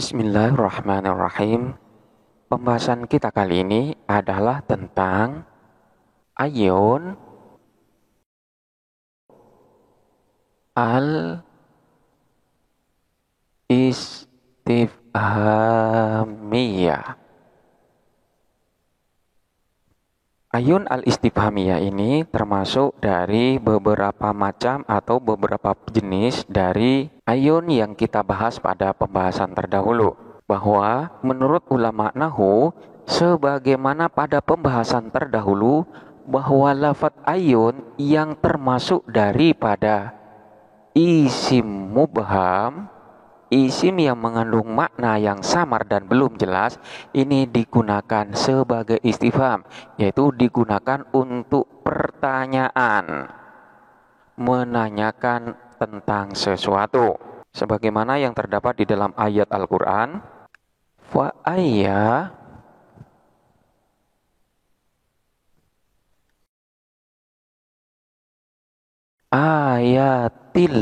Bismillahirrahmanirrahim. Pembahasan kita kali ini adalah tentang ayun al-istifhamiyah. Ayun al-istifhamiyah ini termasuk dari beberapa macam atau beberapa jenis dari ayun yang kita bahas pada pembahasan terdahulu. Bahwa menurut ulama nahu, sebagaimana pada pembahasan terdahulu, bahwa lafadz ayun yang termasuk daripada isim mubham, isim yang mengandung makna yang samar dan belum jelas, ini digunakan sebagai istifham, yaitu digunakan untuk pertanyaan, menanyakan tentang sesuatu. Sebagaimana yang terdapat di dalam ayat Al-Quran, fa ayya ayatillahi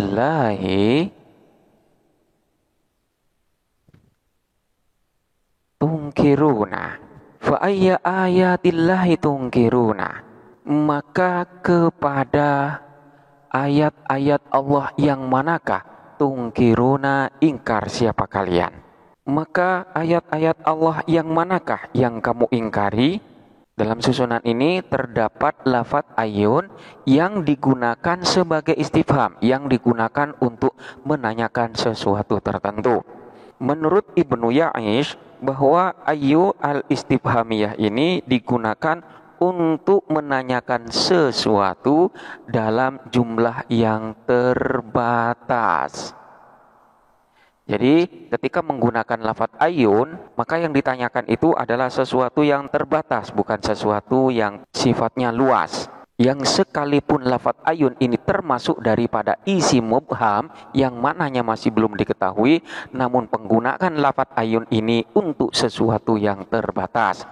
tungkiruna. Fa ayya ayatillahi tungkiruna. Maka kepada ayat-ayat Allah yang manakah tungkiruna ingkar siapa kalian? Maka ayat-ayat Allah yang manakah yang kamu ingkari? Dalam susunan ini terdapat lafadz ayun yang digunakan sebagai istifham, yang digunakan untuk menanyakan sesuatu tertentu. Menurut Ibnu Ya'ish, bahwa ayu al-istifhamiyah ini digunakan untuk menanyakan sesuatu dalam jumlah yang terbatas. Jadi ketika menggunakan lafadz ayun, maka yang ditanyakan itu adalah sesuatu yang terbatas, bukan sesuatu yang sifatnya luas. Yang sekalipun lafadz ayun ini termasuk daripada isim mubham yang maknanya masih belum diketahui, namun penggunaan lafadz ayun ini untuk sesuatu yang terbatas.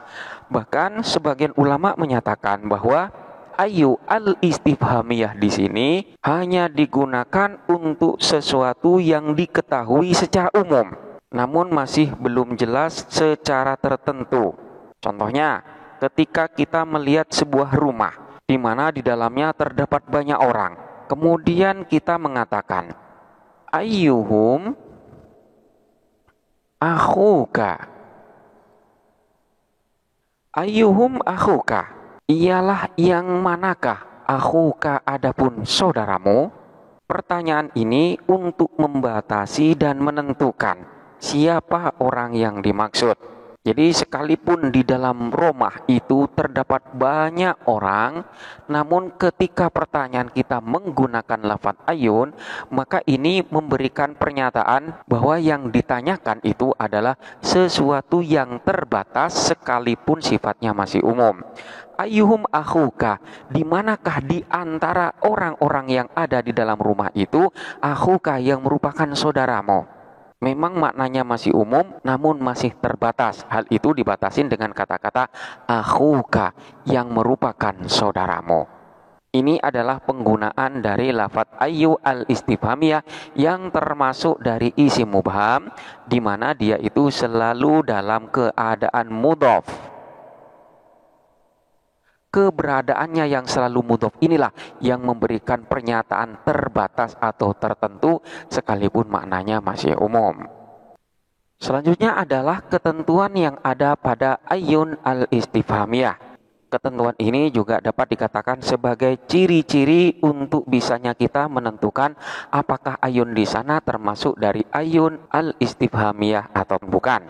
Bahkan sebagian ulama menyatakan bahwa ayu al-istifhamiyah di sini hanya digunakan untuk sesuatu yang diketahui secara umum, namun masih belum jelas secara tertentu. Contohnya, ketika kita melihat sebuah rumah di mana di dalamnya terdapat banyak orang, kemudian kita mengatakan, ayyuhum akhuka. Ayyuhum akhuka. Ialah yang manakah akhuka adapun saudaramu? Pertanyaan ini untuk membatasi dan menentukan siapa orang yang dimaksud. Jadi sekalipun di dalam rumah itu terdapat banyak orang, namun ketika pertanyaan kita menggunakan lafadz ayun, maka ini memberikan pernyataan bahwa yang ditanyakan itu adalah sesuatu yang terbatas sekalipun sifatnya masih umum. Ayyuhum akhuka, di manakah di antara orang-orang yang ada di dalam rumah itu akhuka yang merupakan saudaramu? Memang maknanya masih umum, namun masih terbatas. Hal itu dibatasin dengan kata-kata akhuka yang merupakan saudaramu. Ini adalah penggunaan dari lafadz ayyu al-istifhamiyah yang termasuk dari isim mubham, di mana dia itu selalu dalam keadaan mudhof. Keberadaannya yang selalu mudhof inilah yang memberikan pernyataan terbatas atau tertentu sekalipun maknanya masih umum. Selanjutnya adalah ketentuan yang ada pada ayun al-istifhamiyah. Ketentuan ini juga dapat dikatakan sebagai ciri-ciri untuk bisanya kita menentukan apakah ayun di sana termasuk dari ayun al-istifhamiyah atau bukan.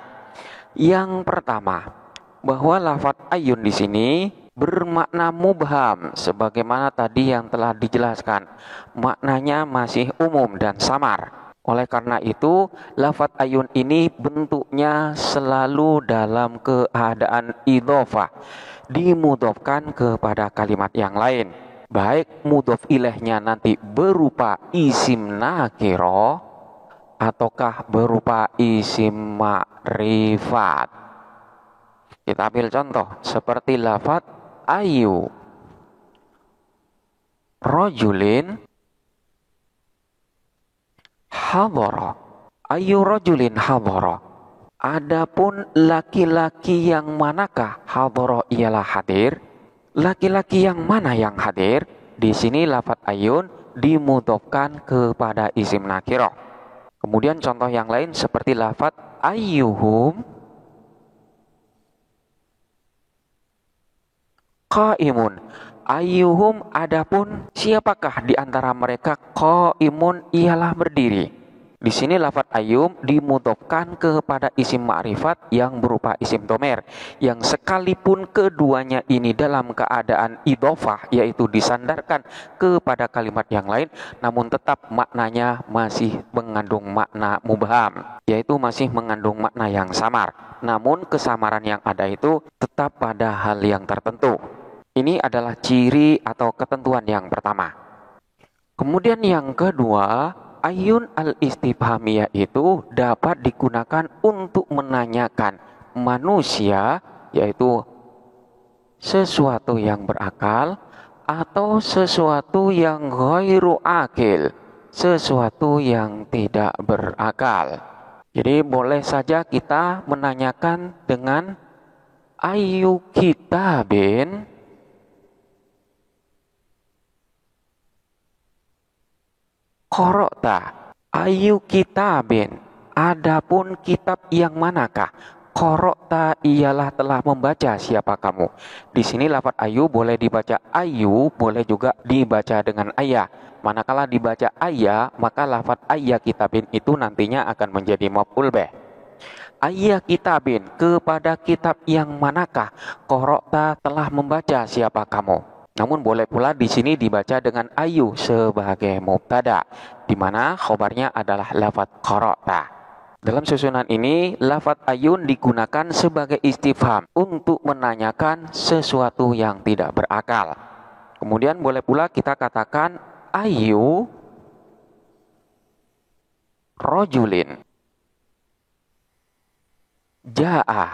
Yang pertama, bahwa lafadz ayun di sini bermakna mubham, sebagaimana tadi yang telah dijelaskan. Maknanya masih umum dan samar. Oleh karena itu, lafadz ayun ini bentuknya selalu dalam keadaan idhofah, dimudhofkan kepada kalimat yang lain. Baik mudhof ilaihnya nanti berupa isim nakiro ataukah berupa isim ma'rifat. Kita ambil contoh seperti lafadz ayu rojulin hadhara. Ayu rojulin hadhara. Adapun laki-laki yang manakah hadhara ialah hadir? Laki-laki yang mana yang hadir? Di sini lafadz ayun dimudhofkan kepada isim nakirah. Kemudian contoh yang lain seperti lafadz ayyuhum qaimun. Ayyuhum adapun siapakah di antara mereka qaimun ialah berdiri. Di sini lafadz ayyum dimudhofkan kepada isim ma'rifat yang berupa isim domer, yang sekalipun keduanya ini dalam keadaan idhofah, yaitu disandarkan kepada kalimat yang lain, namun tetap maknanya masih mengandung makna mubham, yaitu masih mengandung makna yang samar. Namun kesamaran yang ada itu tetap pada hal yang tertentu. Ini adalah ciri atau ketentuan yang pertama. Kemudian yang kedua, ayun al-istifhamiyah itu dapat digunakan untuk menanyakan manusia, yaitu sesuatu yang berakal atau sesuatu yang ghairu akil, sesuatu yang tidak berakal. Jadi boleh saja kita menanyakan dengan ayu kitabin qara'ta, ayu kitabin, adapun kitab yang manakah? Qara'ta ialah telah membaca siapa kamu. Di sini lafadz ayu boleh dibaca ayu, boleh juga dibaca dengan ayah. Manakala dibaca ayah, maka lafadz ayya kitabin itu nantinya akan menjadi maf'ul bih. Ayya kitabin, kepada kitab yang manakah? Qara'ta telah membaca siapa kamu. Namun boleh pula di sini dibaca dengan ayu sebagai mubtada, di mana khobarnya adalah lafadz qara'ta. Dalam susunan ini, lafadz ayun digunakan sebagai istifham untuk menanyakan sesuatu yang tidak berakal. Kemudian boleh pula kita katakan ayu rojulin ja'a,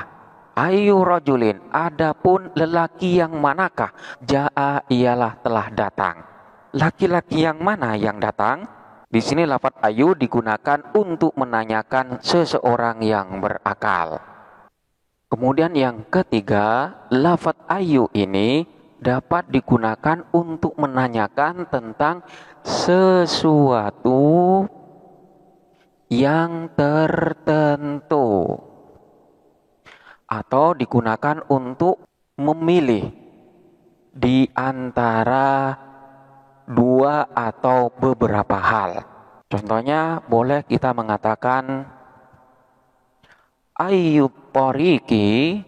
ayu rojulin, adapun lelaki yang manakah? Ja'a ialah telah datang. Laki-laki yang mana yang datang? Di sini lafadz ayu digunakan untuk menanyakan seseorang yang berakal. Kemudian yang ketiga, lafadz ayu ini dapat digunakan untuk menanyakan tentang sesuatu yang tertentu, atau digunakan untuk memilih di antara dua atau beberapa hal. Contohnya boleh kita mengatakan ayyut tariqi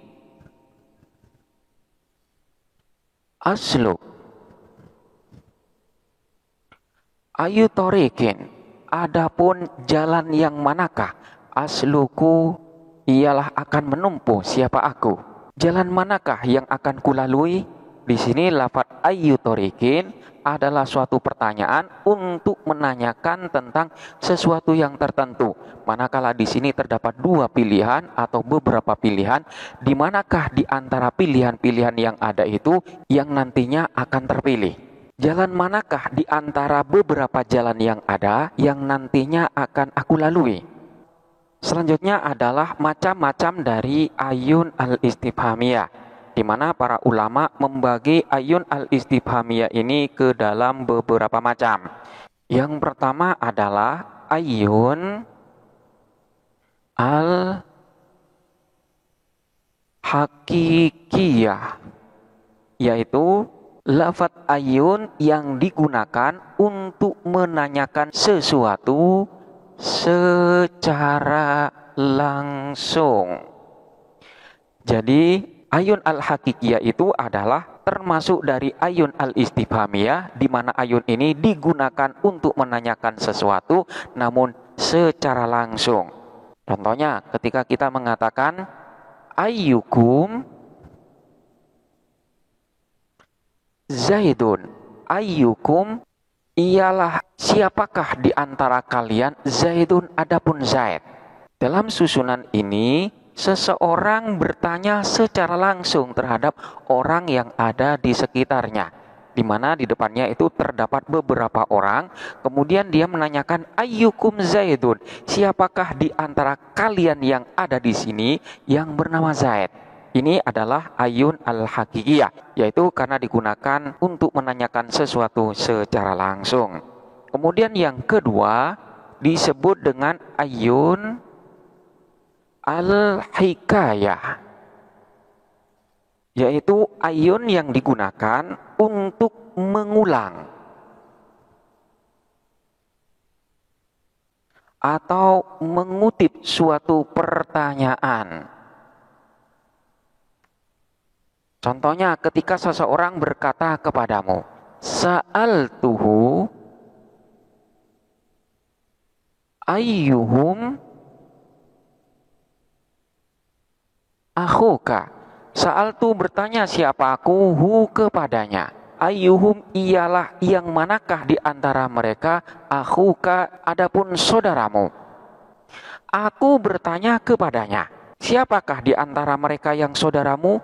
asluk, ayu tariqin, adapun jalan yang manakah? Asluku ialah akan menempuh siapa aku. Jalan manakah yang akan kulalui? Di sini lafadz ayyu tariqin adalah suatu pertanyaan untuk menanyakan tentang sesuatu yang tertentu. Manakala di sini terdapat dua pilihan atau beberapa pilihan, di manakah di antara pilihan-pilihan yang ada itu yang nantinya akan terpilih? Jalan manakah di antara beberapa jalan yang ada yang nantinya akan aku lalui? Selanjutnya adalah macam-macam dari ayun al-istifhamiyah, di mana para ulama membagi ayun al-istifhamiyah ini ke dalam beberapa macam. Yang pertama adalah ayun al-hakikiyah, yaitu lafadz ayun yang digunakan untuk menanyakan sesuatu secara langsung. Jadi ayun al-hakikiyah itu adalah termasuk dari ayun al-istifhamiyah, di mana ayun ini digunakan untuk menanyakan sesuatu namun secara langsung. Contohnya ketika kita mengatakan ayyukum zaidun, ayyukum ialah siapakah di antara kalian zaidun, adapun zaid. Dalam susunan ini seseorang bertanya secara langsung terhadap orang yang ada di sekitarnya. di mana di depannya itu terdapat beberapa orang, kemudian dia menanyakan ayyukum Zaidun, siapakah di antara kalian yang ada di sini yang bernama Zaid. Ini adalah ayun al-hakikiyah, yaitu karena digunakan untuk menanyakan sesuatu secara langsung. Kemudian yang kedua disebut dengan ayun al-hikayah, yaitu ayun yang digunakan untuk mengulang atau mengutip suatu pertanyaan. Contohnya ketika seseorang berkata kepadamu, sa'altuhu ayyuhum akhuka. Sa'altu bertanya siapa aku hu kepadanya. Ayyuhum ialah yang manakah di antara mereka akhuka adapun saudaramu. Aku bertanya kepadanya, siapakah di antara mereka yang saudaramu?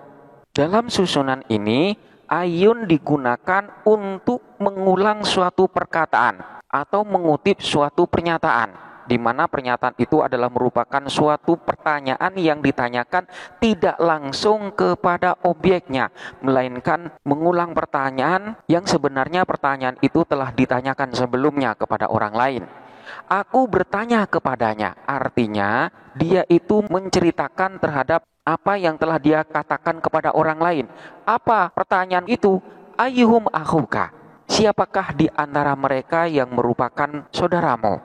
Dalam susunan ini, ayun digunakan untuk mengulang suatu perkataan atau mengutip suatu pernyataan, di mana pernyataan itu adalah merupakan suatu pertanyaan yang ditanyakan tidak langsung kepada objeknya, melainkan mengulang pertanyaan yang sebenarnya pertanyaan itu telah ditanyakan sebelumnya kepada orang lain. Aku bertanya kepadanya, artinya dia itu menceritakan terhadap apa yang telah dia katakan kepada orang lain. Apa pertanyaan itu? Ayyuhum akhuka, siapakah di antara mereka yang merupakan saudaramu?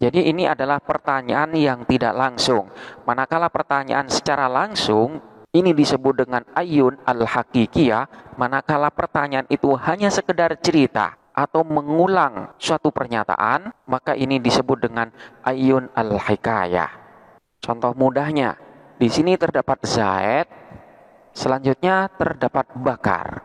Jadi ini adalah pertanyaan yang tidak langsung. Manakala pertanyaan secara langsung, ini disebut dengan ayun al-hakikiyah. Manakala pertanyaan itu hanya sekedar cerita atau mengulang suatu pernyataan, maka ini disebut dengan ayun al-hikayah. Contoh mudahnya, di sini terdapat Zaid, selanjutnya terdapat Bakar.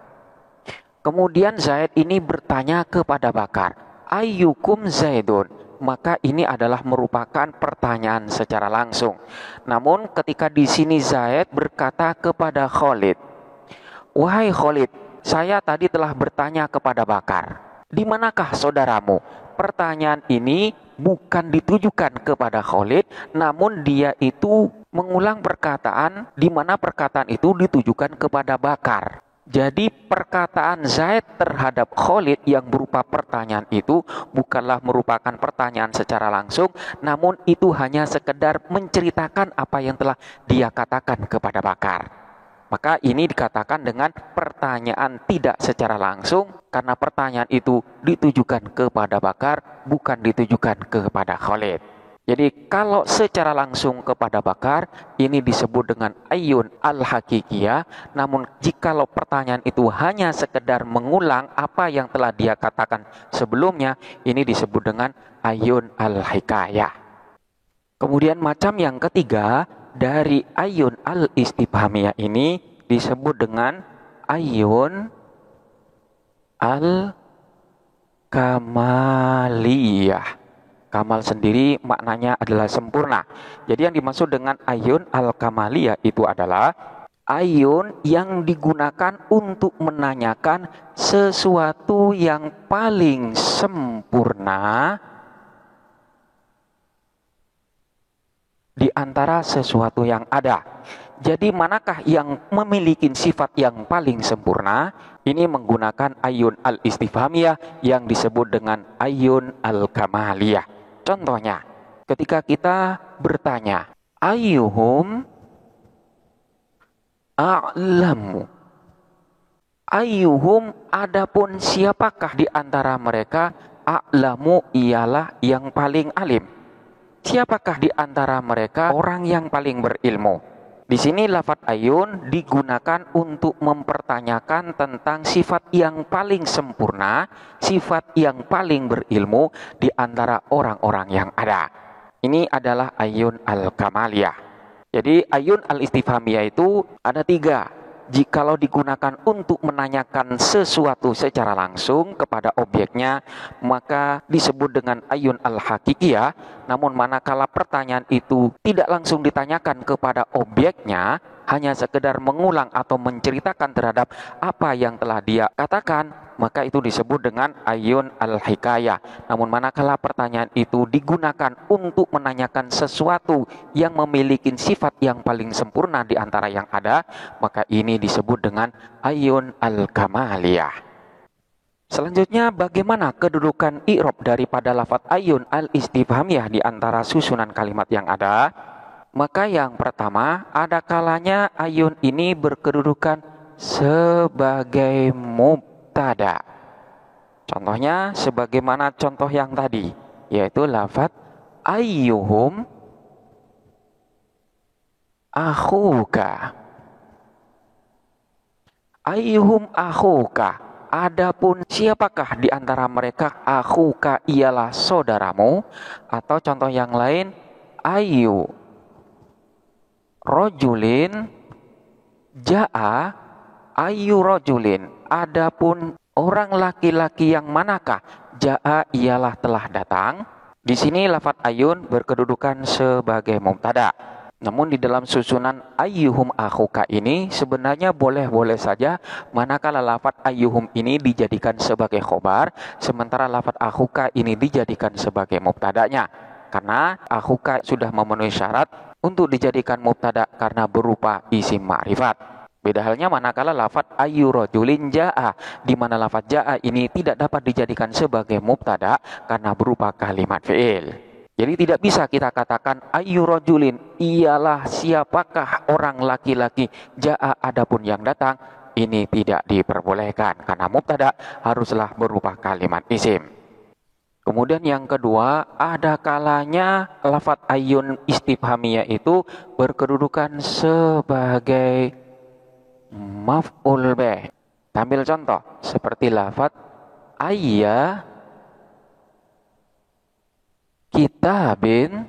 Kemudian Zaid ini bertanya kepada Bakar, ayyukum Zaidun. Maka ini adalah merupakan pertanyaan secara langsung. Namun ketika di sini Zaid berkata kepada Khalid, wahai Khalid, saya tadi telah bertanya kepada Bakar, di manakah saudaramu? Pertanyaan ini bukan ditujukan kepada Khalid, namun dia itu mengulang perkataan di mana perkataan itu ditujukan kepada Bakar. Jadi perkataan Zaid terhadap Khalid yang berupa pertanyaan itu bukanlah merupakan pertanyaan secara langsung, namun itu hanya sekedar menceritakan apa yang telah dia katakan kepada Bakar. Maka ini dikatakan dengan pertanyaan tidak secara langsung, karena pertanyaan itu ditujukan kepada Bakar, bukan ditujukan kepada Khalid. Jadi kalau secara langsung kepada Bakar, ini disebut dengan ayun al-hakikiyah. Namun jikalau pertanyaan itu hanya sekedar mengulang apa yang telah dia katakan sebelumnya, ini disebut dengan ayun al-hikayah. Kemudian macam yang ketiga, dari ayun al-istifhamiyah ini disebut dengan ayun al-kamaliyah. Kamal sendiri maknanya adalah sempurna. Jadi yang dimaksud dengan ayun al-kamaliyah itu adalah ayun yang digunakan untuk menanyakan sesuatu yang paling sempurna di antara sesuatu yang ada. Jadi manakah yang memiliki sifat yang paling sempurna? Ini menggunakan ayun al-istifhamiyah yang disebut dengan ayun al-kamaliyah. Contohnya, ketika kita bertanya, ayyuhum a'lamu. Ayyuhum adapun siapakah di antara mereka, a'lamu ialah yang paling alim. Siapakah di antara mereka orang yang paling berilmu? Di sini lafadz ayun digunakan untuk mempertanyakan tentang sifat yang paling sempurna, sifat yang paling berilmu di antara orang-orang yang ada. Ini adalah ayun al-kamaliyah. Jadi ayun al-istifhamiyah itu ada 3. Jikalau digunakan untuk menanyakan sesuatu secara langsung kepada objeknya, maka disebut dengan ayun al-hakikiyah. Namun manakala pertanyaan itu tidak langsung ditanyakan kepada objeknya, hanya sekedar mengulang atau menceritakan terhadap apa yang telah dia katakan, maka itu disebut dengan ayun al-hikayah. Namun manakala pertanyaan itu digunakan untuk menanyakan sesuatu yang memiliki sifat yang paling sempurna di antara yang ada, maka ini disebut dengan ayun al-kamaliyah. Selanjutnya, bagaimana kedudukan i'rab daripada lafaz ayun al-istifhamiyah di antara susunan kalimat yang ada? Maka yang pertama, ada kalanya ayun ini berkedudukan sebagai mubtada. Contohnya sebagaimana contoh yang tadi, yaitu lafaz ayyuhum akhuka. Ayyuhum akhuka. Adapun siapakah di antara mereka akhuka ialah saudaramu, atau contoh yang lain ayyu rojulin ja'a ayyu rojulin. Adapun orang laki-laki yang manakah ja'a ialah telah datang. Di sini lafaz ayun berkedudukan sebagai mubtada. Namun di dalam susunan ayyuhum akhuka ini sebenarnya boleh-boleh saja manakala lafaz ayyuhum ini dijadikan sebagai khobar, sementara lafaz akhuka ini dijadikan sebagai mubtadanya. Karena akhuka sudah memenuhi syarat untuk dijadikan mubtada karena berupa isim ma'rifat. Beda halnya manakala lafaz ayyu rajulin ja'a, di mana lafaz ja'a ini tidak dapat dijadikan sebagai mubtada karena berupa kalimat fi'il. Jadi tidak bisa kita katakan ayyu rajulin ialah siapakah orang laki-laki ja'a adapun yang datang, ini tidak diperbolehkan karena mubtada haruslah berupa kalimat isim. Kemudian yang kedua, ada kalanya lafaz ayyun istifhamiyah itu berkedudukan sebagai maf'ul bih. Ambil contoh seperti lafaz ayya kitabin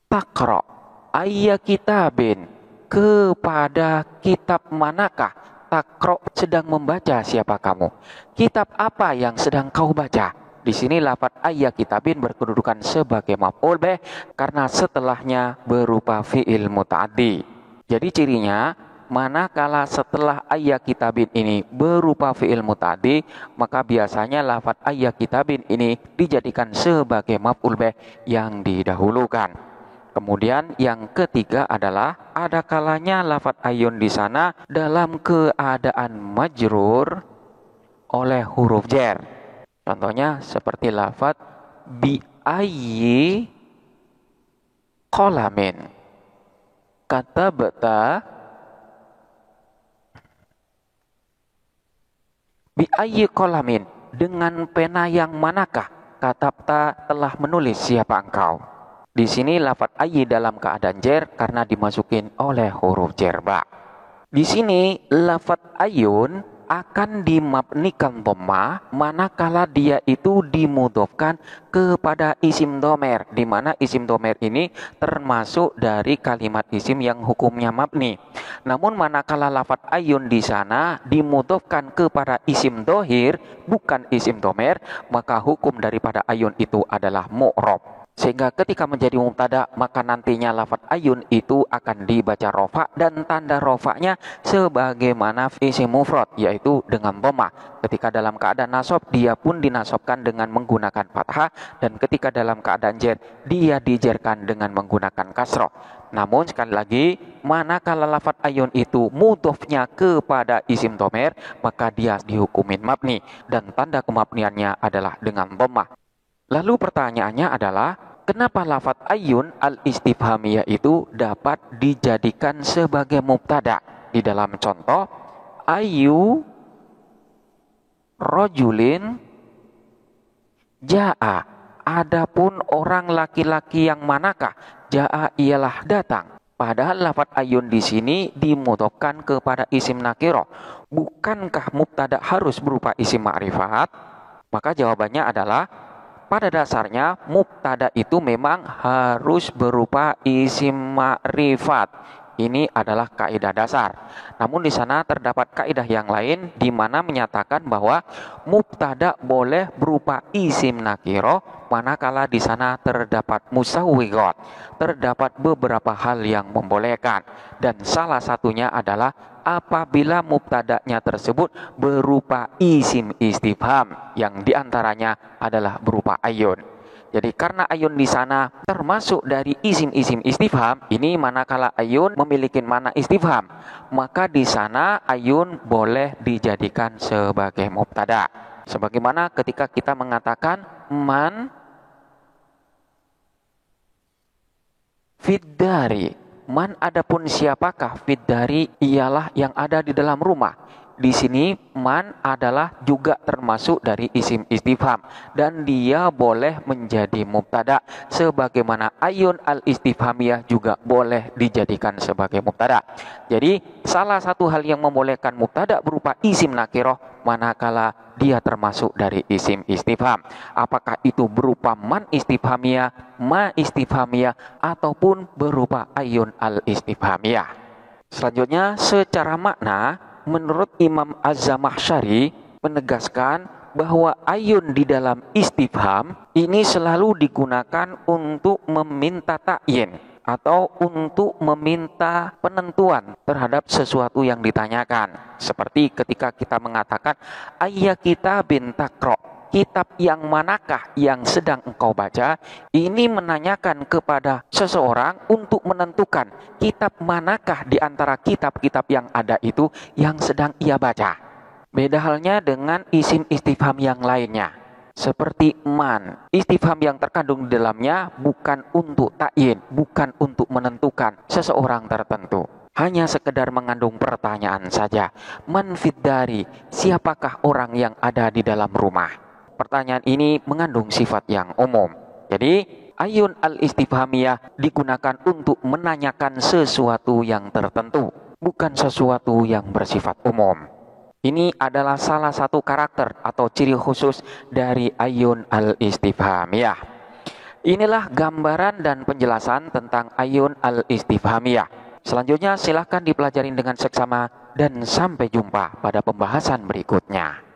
takra. Ayya kitabin, kepada kitab manakah takra sedang membaca siapa kamu? Kitab apa yang sedang kau baca? Di sini lafaz ayya kitabin berkedudukan sebagai maf'ul bih karena setelahnya berupa fi'il muta'addi. Jadi cirinya manakala setelah ayya kitabin ini berupa fi'il muta'addi, maka biasanya lafaz ayya kitabin ini dijadikan sebagai maf'ul bih yang didahulukan. Kemudian yang ketiga adalah ada kalanya lafaz ayun di sana dalam keadaan majrur oleh huruf jar. Contohnya seperti lafaz bi ayyi qalamin katabta bi ayyi qalamin, dengan pena yang manakah katabta telah menulis siapa engkau. Di sini lafaz ayyi dalam keadaan jar karena dimasukin oleh huruf jar ba. Di sini lafaz ayun akan dimabnikan dhammah manakala dia itu dimudhofkan kepada isim dhomer, di mana isim dhomer ini termasuk dari kalimat isim yang hukumnya mabni. Namun manakala lafaz ayun di sana dimudhofkan kepada isim dhohir bukan isim dhomer, maka hukum daripada ayun itu adalah mu'rab. Sehingga ketika menjadi mubtada, maka nantinya lafaz ayun itu akan dibaca rofa dan tanda rofanya sebagaimana isim mufrad, yaitu dengan dhammah. Ketika dalam keadaan nasab, dia pun dinasobkan dengan menggunakan fathah, dan ketika dalam keadaan jar, dia dijarkan dengan menggunakan kasroh. Namun sekali lagi, manakala lafaz ayun itu mudhofnya kepada isim dhomer, maka dia dihukumin mabni dan tanda kemabniannya adalah dengan dhammah. Lalu pertanyaannya adalah, kenapa lafaz ayun al-istifhamiyah itu dapat dijadikan sebagai mubtada? Di dalam contoh, ayyu rojulin ja'a. Adapun orang laki-laki yang manakah ja'a ialah datang. Padahal lafaz ayun di sini dimudhofkan kepada isim nakirah. Bukankah mubtada harus berupa isim ma'rifat? Maka jawabannya adalah pada dasarnya mubtada itu memang harus berupa isim ma'rifat. Ini adalah kaidah dasar. Namun di sana terdapat kaidah yang lain di mana menyatakan bahwa mubtada boleh berupa isim nakiro manakala di sana terdapat musawwigot. Terdapat beberapa hal yang membolehkan dan salah satunya adalah apabila mubtada'nya tersebut berupa isim istifham yang diantaranya adalah berupa ayun. Jadi karena ayun di sana termasuk dari isim-isim istifham, ini manakala ayun memiliki makna istifham, maka di sana ayun boleh dijadikan sebagai mubtada. Sebagaimana ketika kita mengatakan man fiddari. Man adapun siapakah fiddari ialah yang ada di dalam rumah. Di sini man adalah juga termasuk dari isim istifham dan dia boleh menjadi mubtada sebagaimana ayun al-istifhamiyah juga boleh dijadikan sebagai mubtada. Jadi salah satu hal yang membolehkan mubtada berupa isim nakiroh manakala dia termasuk dari isim istifham. Apakah itu berupa man istifhamiyah, ma istifhamiyah ataupun berupa ayun al-istifhamiyah. Selanjutnya secara makna menurut Imam Az-Zamakhsyari menegaskan bahwa ayun di dalam istifham ini selalu digunakan untuk meminta ta'yin atau untuk meminta penentuan terhadap sesuatu yang ditanyakan. Seperti ketika kita mengatakan ayya kitabin taqra, kitab yang manakah yang sedang engkau baca? Ini menanyakan kepada seseorang untuk menentukan kitab manakah di antara kitab-kitab yang ada itu yang sedang ia baca. Beda halnya dengan isim istifham yang lainnya. Seperti man, istifham yang terkandung di dalamnya bukan untuk ta'yin, bukan untuk menentukan seseorang tertentu. Hanya sekedar mengandung pertanyaan saja. Man fiddari, siapakah orang yang ada di dalam rumah? Pertanyaan ini mengandung sifat yang umum. Jadi, ayun al-istifhamiyah digunakan untuk menanyakan sesuatu yang tertentu, bukan sesuatu yang bersifat umum. Ini adalah salah satu karakter atau ciri khusus dari ayun al-istifhamiyah. Inilah gambaran dan penjelasan tentang ayun al-istifhamiyah. Selanjutnya silahkan dipelajari dengan seksama dan sampai jumpa pada pembahasan berikutnya.